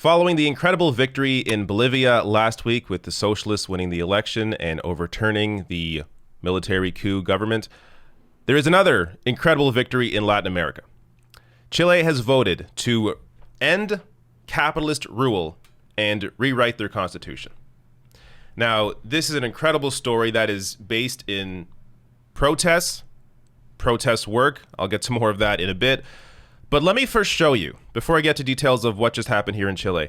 Following the incredible victory in Bolivia last week with the socialists winning the election and overturning the military coup government, there is another incredible victory in Latin America. Chile has voted to end capitalist rule and rewrite their constitution. Now, this is an incredible story that is based in protest work. I'll get to more of that in a bit. But let me first show you, before I get to details of what just happened here in Chile,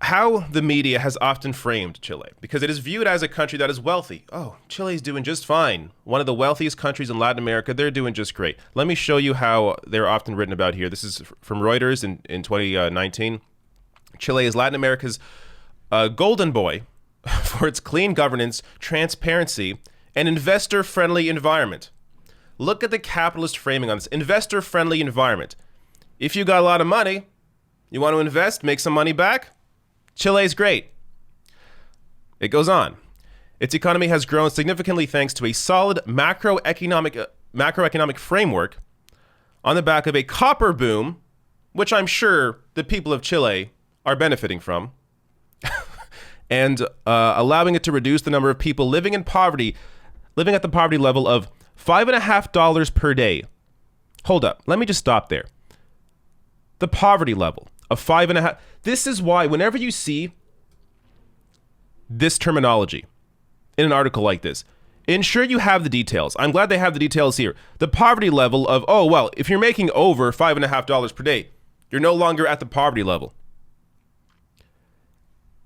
how the media has often framed Chile, because it is viewed as a country that is wealthy. Oh, Chile is doing just fine. One of the wealthiest countries in Latin America. They're doing just great. Let me show you how they're often written about here. This is from Reuters in 2019. Chile is Latin America's golden boy for its clean governance, transparency, and investor-friendly environment. Look at the capitalist framing on this. Investor-friendly environment. If you got a lot of money, you want to invest, make some money back, Chile's great. It goes on. Its economy has grown significantly thanks to a solid macroeconomic framework on the back of a copper boom, which I'm sure the people of Chile are benefiting from, and allowing it to reduce the number of people living in poverty, living at the poverty level of $5.50 per day. Hold up. Let me just stop there. The poverty level of 5.5. This is why whenever you see this terminology in an article like this, ensure you have the details. I'm glad they have the details here. The poverty level of, oh, well, if you're making over $5.50 per day, you're no longer at the poverty level.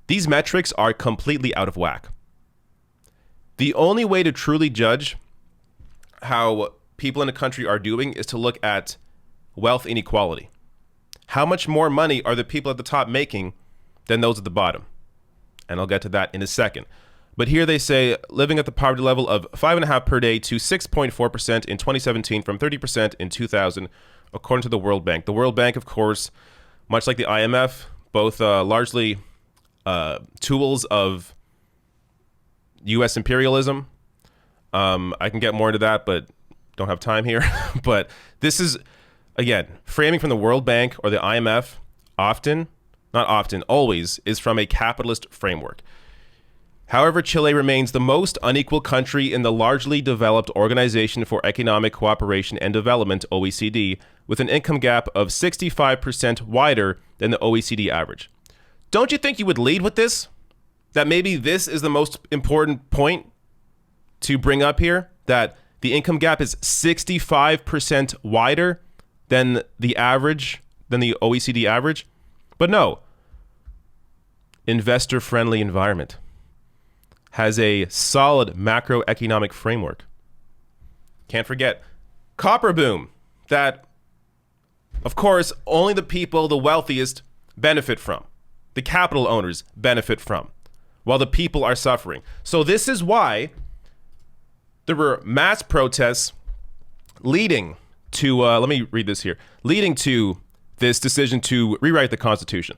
These metrics are completely out of whack. The only way to truly judge how people in a country are doing is to look at wealth inequality. How much more money are the people at the top making than those at the bottom? And I'll get to that in a second. But here they say living at the poverty level of 5.5 per day to 6.4% in 2017 from 30% in 2000, according to the World Bank. The World Bank, of course, much like the IMF, both largely tools of U.S. imperialism. I can get more into that, but don't have time here. But this is, again, framing from the World Bank or the IMF always is from a capitalist framework. However, Chile remains the most unequal country in the largely developed Organization for Economic Cooperation and Development, OECD, with an income gap of 65% wider than the OECD average. Don't you think you would lead with this? That maybe this is the most important point to bring up here, that the income gap is 65% wider than the average, than the OECD average. But no, investor-friendly environment has a solid macroeconomic framework. Can't forget copper boom, that, of course, only the people, the wealthiest, benefit from. The capital owners benefit from, while the people are suffering. So this is why there were mass protests leading to, let me read this here, leading to this decision to rewrite the Constitution.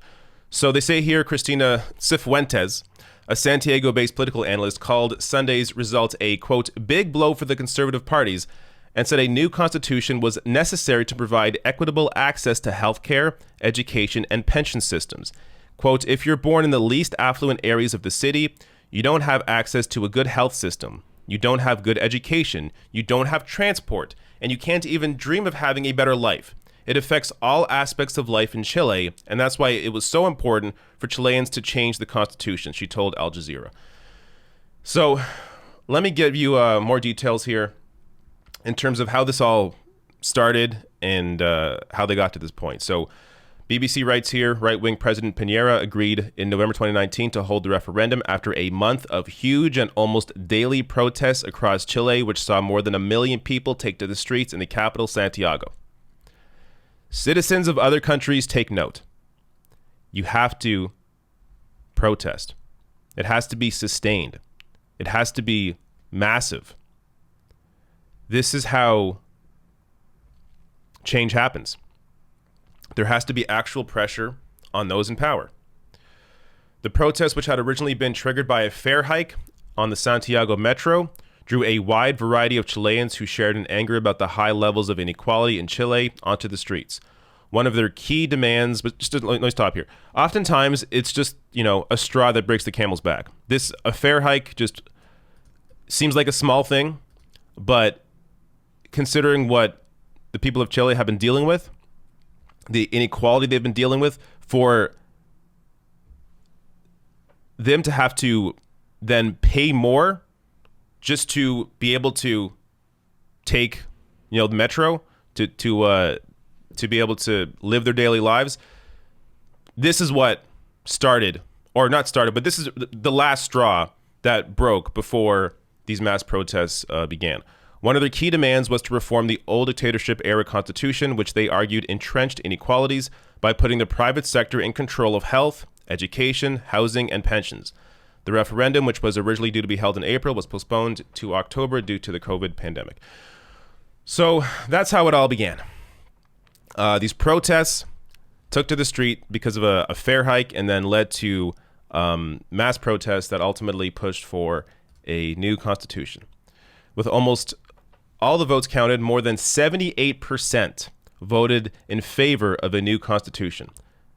So they say here, Cristina Cifuentes, a Santiago-based political analyst, called Sunday's results a, quote, big blow for the conservative parties, and said a new constitution was necessary to provide equitable access to healthcare, education, and pension systems. Quote, if you're born in the least affluent areas of the city, you don't have access to a good health system. You don't have good education. You don't have transport. And you can't even dream of having a better life. It affects all aspects of life in Chile, and that's why it was so important for Chileans to change the constitution, she told Al Jazeera. So let me give you more details here in terms of how this all started and how they got to this point. So BBC writes here, right-wing President Piñera agreed in November 2019 to hold the referendum after a month of huge and almost daily protests across Chile, which saw more than 1 million people take to the streets in the capital, Santiago. Citizens of other countries, take note. You have to protest. It has to be sustained. It has to be massive. This is how change happens. There has to be actual pressure on those in power. The protest, which had originally been triggered by a fare hike on the Santiago Metro, drew a wide variety of Chileans who shared an anger about the high levels of inequality in Chile onto the streets. one of their key demands, but let me stop here. Oftentimes, it's just, a straw that breaks the camel's back. A fare hike just seems like a small thing, but considering what the people of Chile have been dealing with, the inequality they've been dealing with, for them to have to then pay more just to be able to take, the metro to be able to live their daily lives. This is what started, or not started, but this is the last straw that broke before these mass protests began. One of their key demands was to reform the old dictatorship-era constitution, which they argued entrenched inequalities by putting the private sector in control of health, education, housing, and pensions. The referendum, which was originally due to be held in April, was postponed to October due to the COVID pandemic. So that's how it all began. These protests took to the street because of a fare hike, and then led to mass protests that ultimately pushed for a new constitution. With almost all the votes counted, more than 78% voted in favor of a new constitution.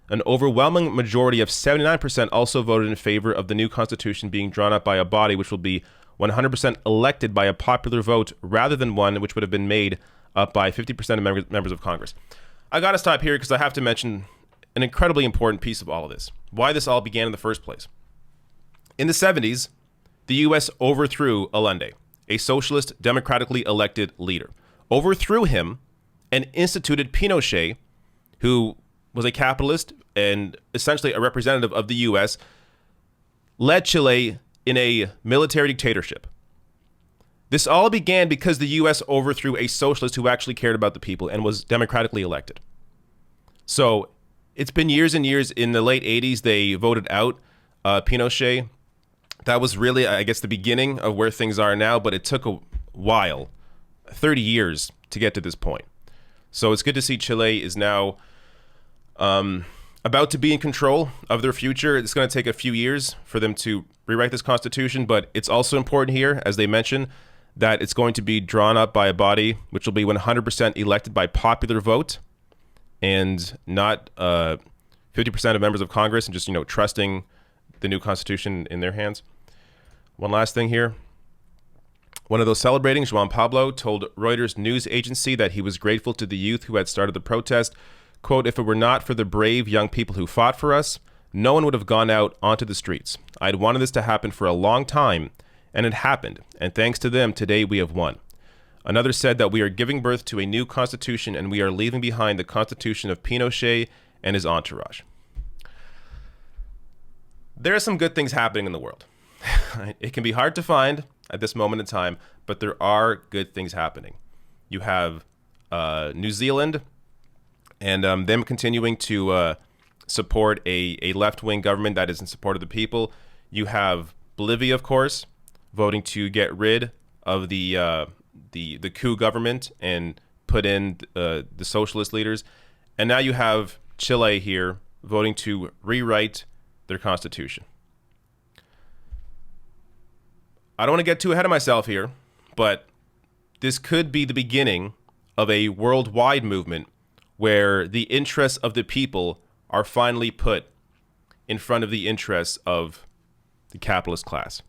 An overwhelming majority of 79% also voted in favor of the new constitution being drawn up by a body which will be 100% elected by a popular vote, rather than one which would have been made up by 50% of members of Congress. I got to stop here because I have to mention an incredibly important piece of all of this, why this all began in the first place. In the 70s, the U.S. overthrew Allende, a socialist, democratically elected leader. Overthrew him and instituted Pinochet, who was a capitalist and essentially a representative of the U.S., led Chile in a military dictatorship. This all began because the U.S. overthrew a socialist who actually cared about the people and was democratically elected. So it's been years and years. In the late 80s, they voted out Pinochet. That was really, I guess, the beginning of where things are now, but it took a while, 30 years, to get to this point. So it's good to see Chile is now about to be in control of their future. It's going to take a few years for them to rewrite this constitution, but it's also important here, as they mentioned, that it's going to be drawn up by a body which will be 100% elected by popular vote, and not 50% of members of Congress, and just, trusting the new constitution in their hands. One last thing here. One of those celebrating, Juan Pablo, told Reuters news agency that he was grateful to the youth who had started the protest. Quote, "If it were not for the brave young people who fought for us, no one would have gone out onto the streets. I'd wanted this to happen for a long time, and it happened. And thanks to them, today we have won." Another said that we are giving birth to a new constitution, and we are leaving behind the constitution of Pinochet and his entourage. There are some good things happening in the world. It can be hard to find at this moment in time, but there are good things happening. You have New Zealand, and them continuing to support a left-wing government that is in support of the people. You have Bolivia, of course, voting to get rid of the coup government and put in the socialist leaders. And now you have Chile here voting to rewrite their constitution. I don't want to get too ahead of myself here, but this could be the beginning of a worldwide movement where the interests of the people are finally put in front of the interests of the capitalist class.